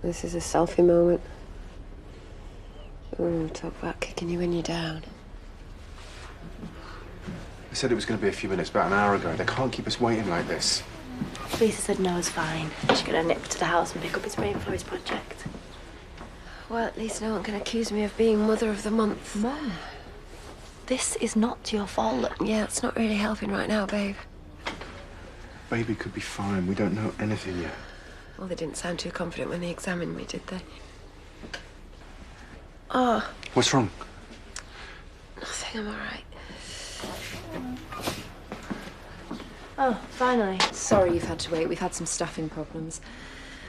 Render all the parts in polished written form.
This is a selfie moment. Ooh, talk about kicking you when you're down. They said it was going to be a few minutes, about an hour ago. They can't keep us waiting like this. Lisa said no, it's fine. She's going to nip to the house and pick up his rainforest project. Well, at least no one can accuse me of being Mother of the Month. Mum, this is not your fault. Yeah, it's not really helping right now, babe. Baby could be fine. We don't know anything yet. Well, they didn't sound too confident when they examined me, did they? Oh. What's wrong? Nothing, I'm all right. Oh, finally. Sorry you've had to wait. We've had some staffing problems.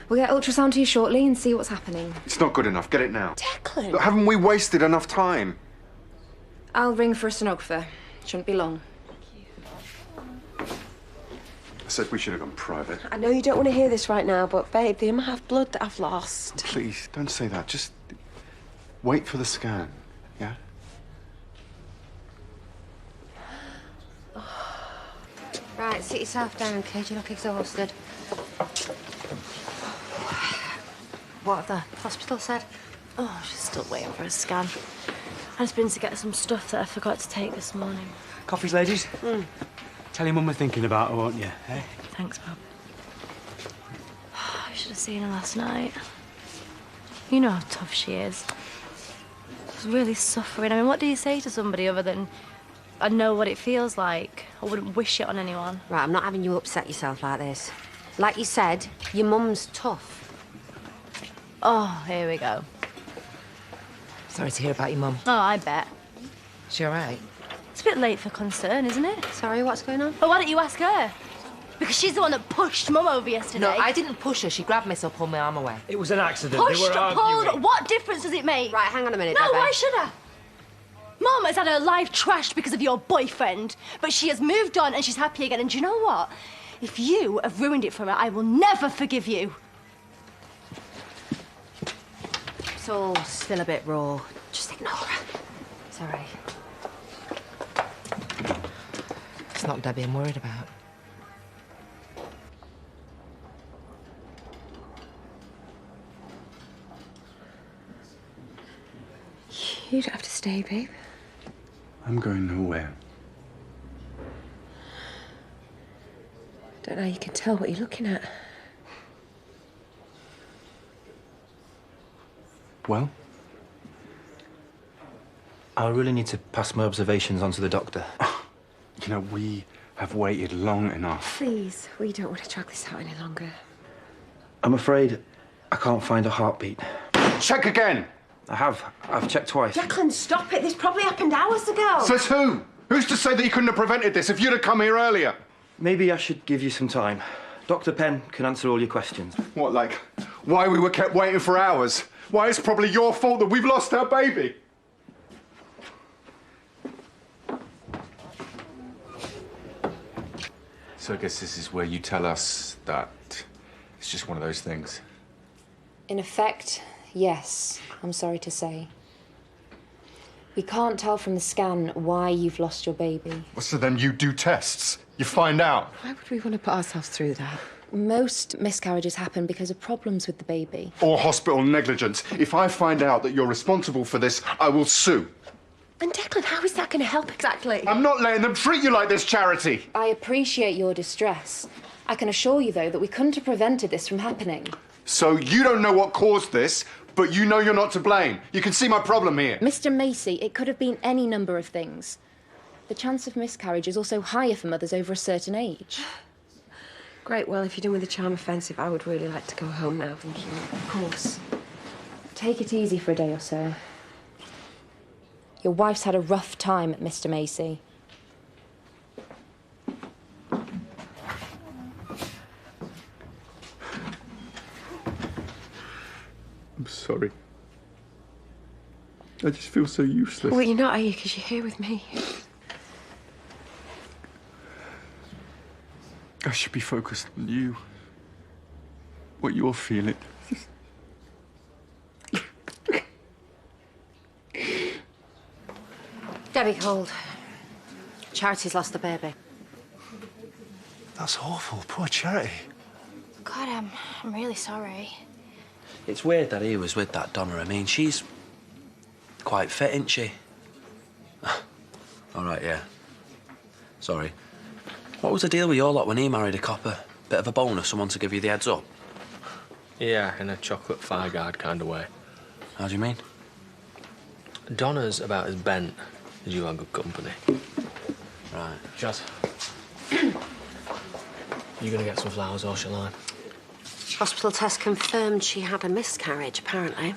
We'll get ultrasound to you shortly and see what's happening. It's not good enough. Get it now. Declan! Look, haven't we wasted enough time? I'll ring for a sonographer. Shouldn't be long. I said we should have gone private. I know you don't want to hear this right now, but, babe, the amount of blood that I've lost. Please, don't say that. Just wait for the scan, yeah? Right, sit yourself down, kid. You look exhausted. What have the hospital said? Oh, she's still waiting for a scan. I just been to get some stuff that I forgot to take this morning. Coffees, ladies? Tell your mum we're thinking about her, won't you? Eh? Thanks, Bob. I should have seen her last night. You know how tough she is. She's really suffering. I mean, what do you say to somebody other than, I know what it feels like? I wouldn't wish it on anyone. Right, I'm not having you upset yourself like this. Like you said, your mum's tough. Oh, here we go. Sorry to hear about your mum. Oh, I bet. Is she all right? It's a bit late for concern, isn't it? Sorry, what's going on? But why don't you ask her? Because she's the one that pushed Mum over yesterday. No, I didn't push her. She grabbed me, so I pulled my arm away. It was an accident. Pushed, they were arguing. pulled, what difference does it make? Right, hang on a minute, No, Debbie. why should I? Mum has had her life trashed because of your boyfriend, but she has moved on and she's happy again. And do you know what? If you have ruined it for her, I will never forgive you. It's all still a bit raw. Just ignore her. It's all right. It's not Debbie I'm worried about. You don't have to stay, babe. I'm going nowhere. Don't know how you can tell what you're looking at. Well? I really need to pass my observations on to the doctor. You know, we have waited long enough. Please, we don't want to drag this out any longer. I'm afraid I can't find a heartbeat. Check again! I've checked twice. Declan, stop it. This probably happened hours ago. Says who? Who's to say that you couldn't have prevented this if you'd have come here earlier? Maybe I should give you some time. Dr. Penn can answer all your questions. What, like, why we were kept waiting for hours? Why it's probably your fault that we've lost our baby? So I guess this is where you tell us that it's just one of those things. In effect, yes, I'm sorry to say. We can't tell from the scan why you've lost your baby. Well, so then you do tests. You find out. Why would we want to put ourselves through that? Most miscarriages happen because of problems with the baby. Or hospital negligence. If I find out that you're responsible for this, I will sue. And Declan, how is that going to help exactly? I'm not letting them treat you like this, Charity. I appreciate your distress. I can assure you, though, that we couldn't have prevented this from happening. So you don't know what caused this, but you know you're not to blame. You can see my problem here. Mr. Macy, it could have been any number of things. The chance of miscarriage is also higher for mothers over a certain age. Great, well, if you're done with the charm offensive, I would really like to go home now, thank you. Of course. Take it easy for a day or so. Your wife's had a rough time at Mr. Macy. I'm sorry. I just feel so useless. Well, you're not, are you? Because you're here with me. I should be focused on you. What you're feeling. Debbie called. Charity's lost the baby. That's awful. Poor Charity. God, I'm really sorry. It's weird that he was with that Donna. I mean, she's quite fit, isn't she? All right, yeah. Sorry. What was the deal with your lot when he married a copper? Bit of a bonus, someone to give you the heads up? Yeah, in a chocolate Fire-Guard kind of way. How do you mean? Donna's about as bent as you are good company. Right. Jazz. You gonna get some flowers or shall I? Hospital test confirmed she had a miscarriage, apparently.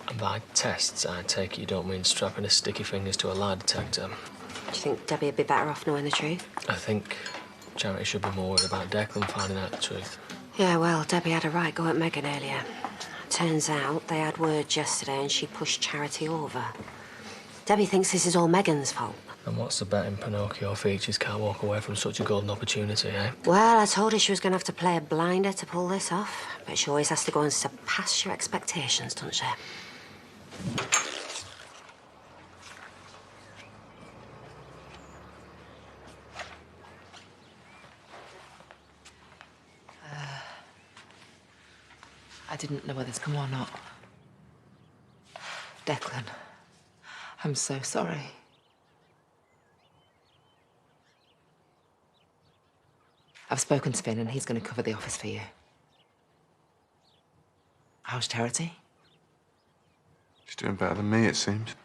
And by tests, I take it you don't mean strapping his sticky fingers to a lie detector. Do you think Debbie would be better off knowing the truth? I think Charity should be more worried about Declan finding out the truth. Yeah, well, Debbie had a right go at Megan earlier. Turns out they had words yesterday and she pushed Charity over. Debbie thinks this is all Megan's fault. And what's the bet in Pinocchio features can't walk away from such a golden opportunity, eh? Well, I told her she was going to have to play a blinder to pull this off. But she always has to go and surpass your expectations, doesn't she? I didn't know whether to come or not. Declan, I'm so sorry. I've spoken to Finn and he's going to cover the office for you. How's Charity? She's doing better than me, it seems.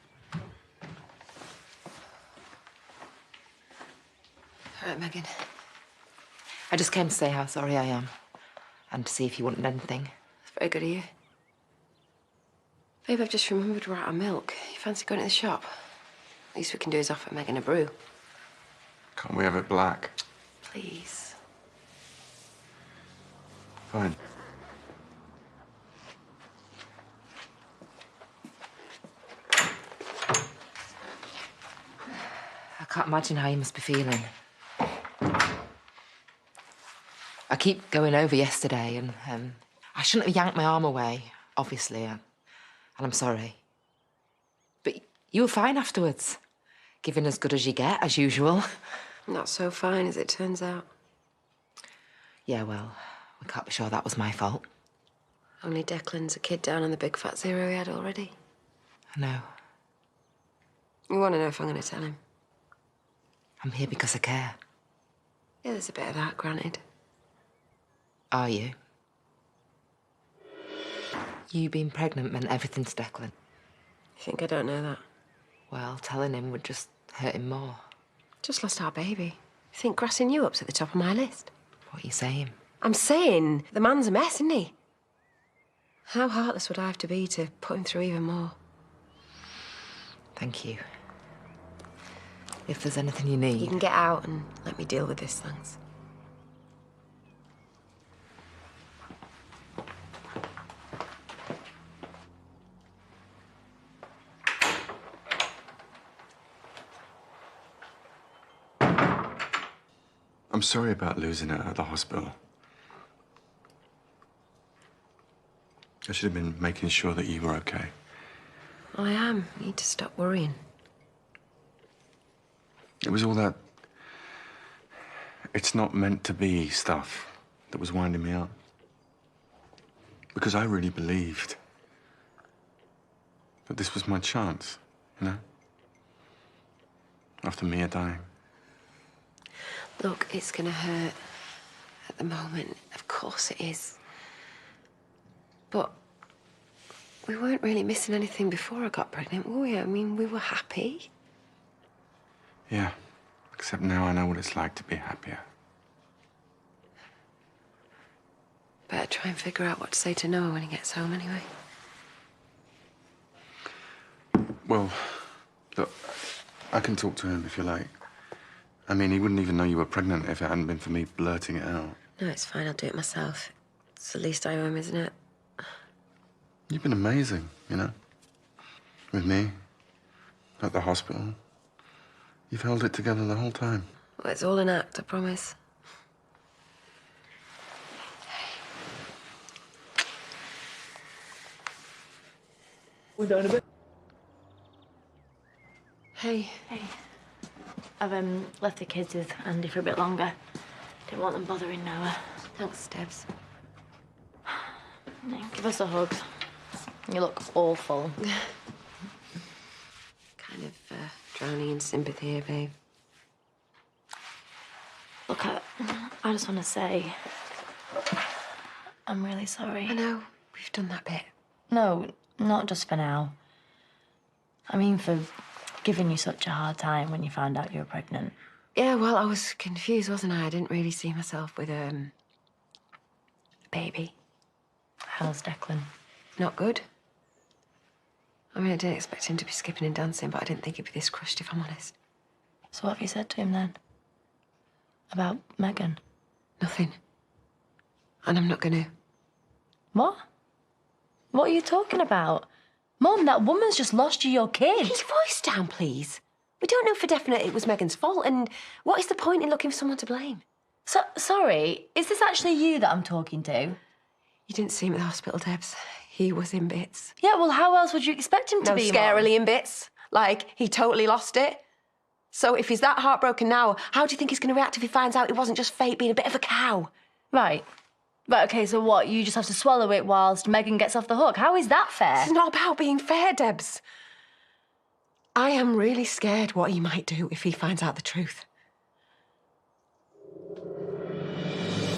All right, Megan. I just came to say how sorry I am and to see if you wanted anything. It's very good of you. Babe, I've just remembered we're out of milk. You fancy going to the shop? Least we can do is offer Megan a brew. Can't we have it black? Please. Fine. I can't imagine how you must be feeling. I keep going over yesterday and I shouldn't have yanked my arm away, obviously, and I'm sorry. But you were fine afterwards, giving as good as you get, as usual. Not so fine as it turns out. Yeah, well, we can't be sure that was my fault. Only Declan's a kid down on the big fat zero he had already. I know. You want to know if I'm going to tell him? I'm here because I care. Yeah, there's a bit of that, granted. Are you? You being pregnant meant everything to Declan. You think I don't know that? Well, telling him would just hurt him more. Just lost our baby. You think grassing you up's at the top of my list? What are you saying? I'm saying the man's a mess, isn't he? How heartless would I have to be to put him through even more? Thank you. If there's anything you need... You can get out and let me deal with this, thanks. I'm sorry about losing her at the hospital. I should have been making sure that you were okay. I am. You need to stop worrying. It was all that it's not meant to be stuff that was winding me up. Because I really believed that this was my chance, you know? After Mia dying. Look, it's gonna hurt at the moment. Of course it is. But we weren't really missing anything before I got pregnant, were we? I mean, we were happy. Yeah, except now I know what it's like to be happier. Better try and figure out what to say to Noah when he gets home, anyway. Well, look, I can talk to him if you like. I mean, he wouldn't even know you were pregnant if it hadn't been for me blurting it out. No, it's fine. I'll do it myself. It's the least I owe him, isn't it? You've been amazing, you know? With me, at the hospital. You've held it together the whole time. Well, it's all an act, I promise. We're down a bit. Hey. Hey. I've left the kids with Andy for a bit longer. Didn't want them bothering Noah. Thanks, Debs. Give us a hug. You look awful. Kind of drowning in sympathy here, babe. Look, I just want to say, I'm really sorry. I know, we've done that bit. No, not just for now. I mean, for giving you such a hard time when you found out you were pregnant. Yeah, well, I was confused, wasn't I? I didn't really see myself with a baby. How's Declan? Not good. I mean, I didn't expect him to be skipping and dancing, but I didn't think he'd be this crushed, if I'm honest. So what have you said to him then? About Megan? Nothing. And I'm not gonna. What? What are you talking about? Mum, that woman's just lost you your kid. Keep your voice down, please. We don't know for definite it was Megan's fault, and what is the point in looking for someone to blame? Sorry, is this actually you that I'm talking to? You didn't see him at the hospital, Debs. He was in bits. Yeah, well, how else would you expect him to No, be, scarily in bits. Like, he totally lost it. So if he's that heartbroken now, how do you think he's going to react if he finds out it wasn't just fate being a bit of a cow? Right. Right, OK, so what? You just have to swallow it whilst Megan gets off the hook. How is that fair? It's not about being fair, Debs. I am really scared what he might do if he finds out the truth.